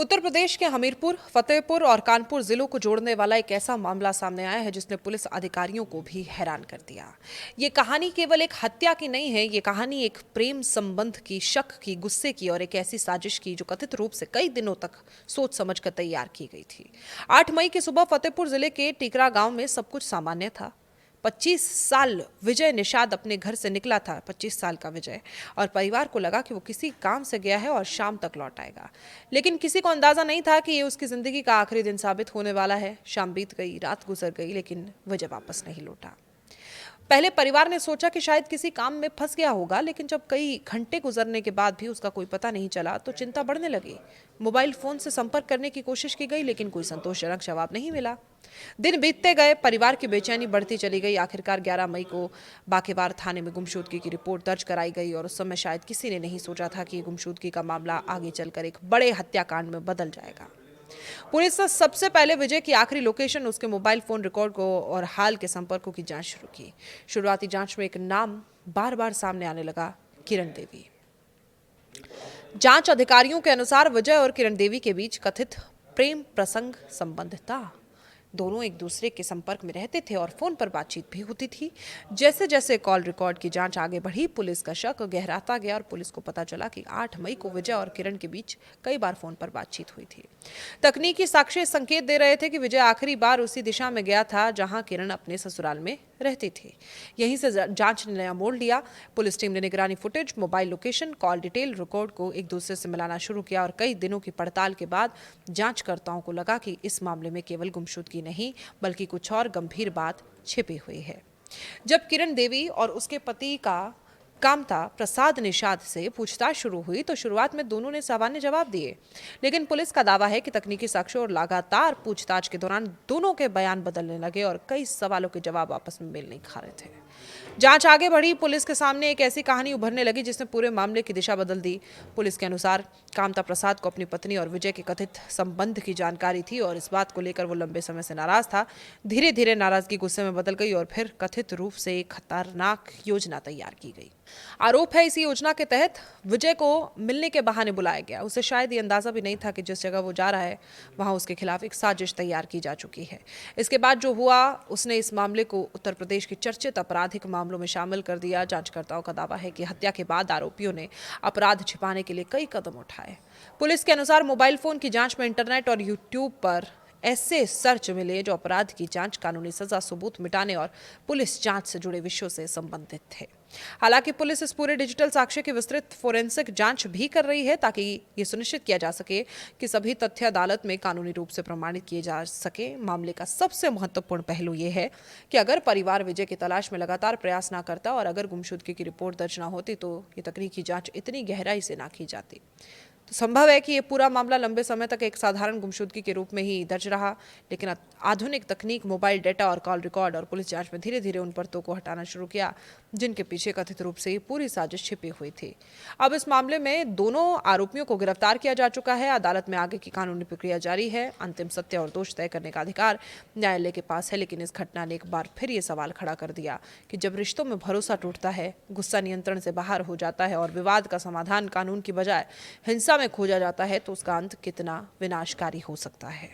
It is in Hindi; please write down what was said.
उत्तर प्रदेश के हमीरपुर, फतेहपुर और कानपुर जिलों को जोड़ने वाला एक ऐसा मामला सामने आया है जिसने पुलिस अधिकारियों को भी हैरान कर दिया। ये कहानी केवल एक हत्या की नहीं है, ये कहानी एक प्रेम संबंध की, शक की, गुस्से की और एक ऐसी साजिश की जो कथित रूप से कई दिनों तक सोच समझ कर तैयार की गई थी। 8 मई की सुबह फतेहपुर जिले के टीकरा गांव में सब कुछ सामान्य था। 25 साल विजय निषाद अपने घर से निकला था, 25 साल का विजय, और परिवार को लगा कि वो किसी काम से गया है और शाम तक लौट आएगा। लेकिन किसी को अंदाजा नहीं था कि ये उसकी जिंदगी का आखिरी दिन साबित होने वाला है। शाम बीत गई, रात गुजर गई, लेकिन विजय वापस नहीं लौटा। पहले परिवार ने सोचा कि शायद किसी काम में फंस गया होगा, लेकिन जब कई घंटे गुजरने के बाद भी उसका कोई पता नहीं चला तो चिंता बढ़ने लगी। मोबाइल फोन से संपर्क करने की कोशिश की गई, लेकिन कोई संतोषजनक जवाब नहीं मिला। दिन बीतते गए, परिवार की बेचैनी बढ़ती चली गई। आखिरकार 11 मई को बाकेबार थाने में गुमशुदगी की रिपोर्ट दर्ज कराई गई और उस समय शायद किसी ने नहीं सोचा था कि गुमशुदगी का मामला आगे चलकर एक बड़े हत्याकांड में बदल जाएगा। पुलिस ने सबसे पहले विजय की आखिरी लोकेशन, उसके मोबाइल फोन रिकॉर्ड को और हाल के संपर्कों की जांच शुरू की। शुरुआती जांच में एक नाम बार बार सामने आने लगा, किरण देवी। जांच अधिकारियों के अनुसार विजय और किरण देवी के बीच कथित प्रेम प्रसंग संबंध था। दोनों एक दूसरे के संपर्क में रहते थे और फोन पर बातचीत भी होती थी। जैसे जैसे कॉल रिकॉर्ड की जांच आगे बढ़ी, पुलिस का शक गहराता गया और पुलिस को पता चला कि 8 मई को विजय और किरण के बीच कई बार फोन पर बातचीत हुई थी। तकनीकी साक्ष्य संकेत दे रहे थे कि विजय आखिरी बार उसी दिशा में गया था जहां किरण अपने ससुराल में रहती थी। यहीं से जांच ने नया मोड़ लिया। पुलिस टीम ने निगरानी footage, mobile location, call detail record को एक दूसरे से मिलाना शुरू किया और कई दिनों की पड़ताल के बाद जांचकर्ताओं को लगा कि इस मामले में केवल गुमशुदगी नहीं बल्कि कुछ और गंभीर बात छिपी हुई है। जब किरण देवी और उसके पति का कामता प्रसाद निषाद से पूछताछ शुरू हुई तो शुरुआत में दोनों ने सामान्य जवाब दिए, लेकिन पुलिस का दावा है कि तकनीकी साक्ष्य और लगातार पूछताछ के दौरान दोनों के बयान बदलने लगे और कई सवालों के जवाब आपस में मेल नहीं खा रहे थे। जांच आगे बढ़ी, पुलिस के सामने एक ऐसी कहानी उभरने लगी जिसने पूरे मामले की दिशा बदल दी। पुलिस के अनुसार कामता प्रसाद को अपनी पत्नी और विजय के कथित संबंध की जानकारी थी और इस बात को लेकर वो लंबे समय से नाराज था। धीरे धीरे नाराजगी गुस्से में बदल गई और फिर कथित रूप से एक खतरनाक योजना तैयार की गई। आरोप है इस योजना के तहत विजय को मिलने के बहाने बुलाया गया। उसे शायद ये अंदाजा भी नहीं था कि जिस जगह वो जा रहा है वहां उसके खिलाफ एक साजिश तैयार की जा चुकी है। इसके बाद जो हुआ, उसने इस मामले को उत्तर प्रदेश के चर्चित आपराधिक मामलों में शामिल कर दिया। जांचकर्ताओं का दावा है कि हत्या के बाद आरोपियों ने अपराध छिपाने के लिए कई कदम उठाए। पुलिस के अनुसार मोबाइल फोन की जांच में इंटरनेट और यूट्यूब पर ऐसे सर्च मिले जो अपराध की जांच, कानूनी सजा, सबूत मिटाने और पुलिस जांच से जुड़े विषयों से संबंधित थे। हालांकि पुलिस इस पूरे डिजिटल साक्ष्य की विस्तृत फोरेंसिक जांच भी कर रही है ताकि ये सुनिश्चित किया जा सके कि सभी तथ्य अदालत में कानूनी रूप से प्रमाणित किए जा सके। मामले का सबसे महत्वपूर्ण पहलू ये है कि अगर परिवार विजय की तलाश में लगातार प्रयास ना करता और अगर गुमशुदगी की रिपोर्ट दर्ज ना होती तो ये तकनीकी जांच इतनी गहराई से ना की जाती। तो संभव है कि ये पूरा मामला लंबे समय तक एक साधारण गुमशुदगी के रूप में ही दर्ज रहा, लेकिन आधुनिक तकनीक, मोबाइल डेटा और कॉल रिकॉर्ड और पुलिस जांच में धीरे धीरे उन परतों को हटाना शुरू किया जिनके पीछे कथित रूप से पूरी साजिश छिपी हुई थी। अब इस मामले में दोनों आरोपियों को गिरफ्तार किया जा चुका है। अदालत में आगे की कानूनी प्रक्रिया जारी है। अंतिम सत्य और दोष तय करने का अधिकार न्यायालय के पास है, लेकिन इस घटना ने एक बार फिर ये सवाल खड़ा कर दिया कि जब रिश्तों में भरोसा टूटता है, गुस्सा नियंत्रण से बाहर हो जाता है और विवाद का समाधान कानून की बजाय हिंसा में खोजा जाता है तो उसका अंत कितना विनाशकारी हो सकता है।